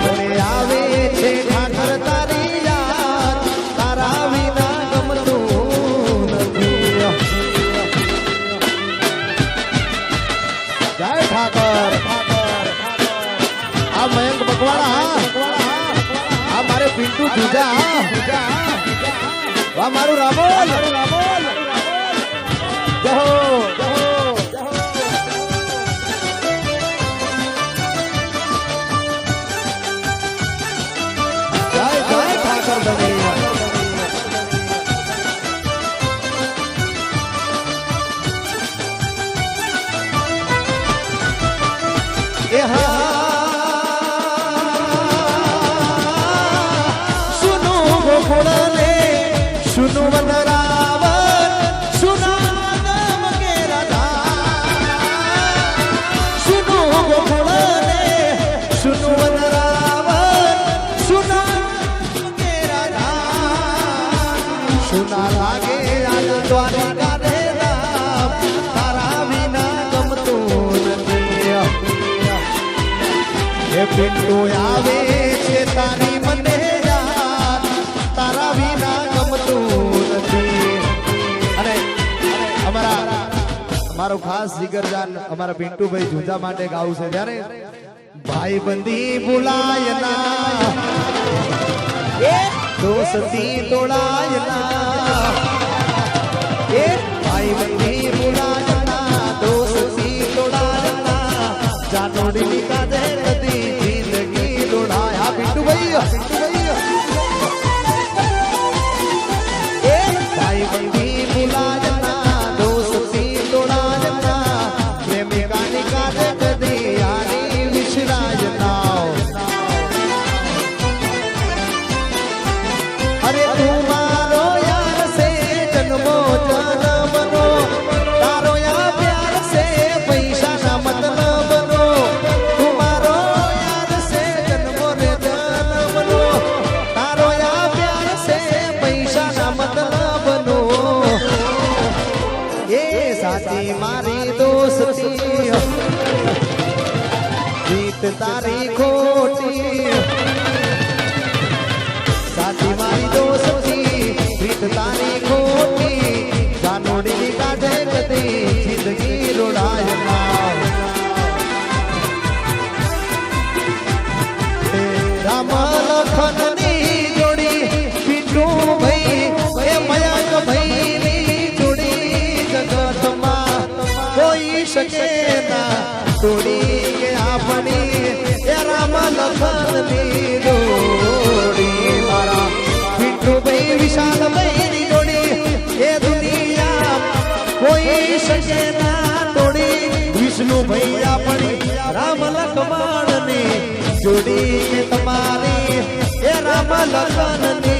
મને આવે છે ઠાકર તારી યાદ, તારા વિના ગમતું નથી. જય ઠાકર. આ મયંક બકવાડા, આ મારે પિન્ટુ જુજા, વાહ મારું રામોલ. જય હો. सुनो गोकुळले सुनो वनरावर सुनादम के राधा. सुनो गोकुळले सुनो वनरावर सुनादम के राधा. सुना लागे आज द्वारिका रे राम, तारा विना गमતું નથી. એ પિન્ટુ આવે છે તારી મને યાદ, તારા વિના ગમતું નથી. અને અમારો ખાસ જીગરજાન અમારા પિન્ટુભાઈ જુંજા માટે ગાવું છે. જ્યારે ભાઈ બંધી ભૂલાય ના, દોસ્તી તોડાય ના. એ ભાઈ બંધી ભૂલાય ના, દોસ્તી તોડાય ના. જાનોડી કાદે નદી જિંદગી દોડાય. આ પિન્ટુભાઈ એ ભાઈ બંધી ભૂલાય ના, દોસ્તી તોડાય ના. પ્રેમિકાની કાદે કદી યારી વિસરાય ના. અરે તું મારો યાર સે જન્મો જન્મનો, તારો યા પ્યાર સે પૈસા ના મતલબનો. તું મારો યાર સે જન્મો રે જન્મનો, તારો યા પ્યાર સે પૈસા ના મતલબનો. એ સાચી મારી દોસ્તી, જીત તારી ખોટી. સાચી મારી દોસ્તી, પ્રીત તારી ખોટી. જાનોડી કાઢે કદી જિંદગી રોડાય ના. રામ લખનની જોડી પિન્ટુ ભાઈ, એ મયંક ભાઈની જોડી જગતમાં કોઈ શકે ના તોડી. કે આપણી એ રામ લખનની જોડી, મારા પિન્ટુ ભાઈ વિશાલ ભાઈની જોડી એ દુનિયા કોઈ શકે ના તોડી. વિષ્ણુ ભાઈ આપણી રામ લખમણની જોડી, તમારી એ રામ લખનની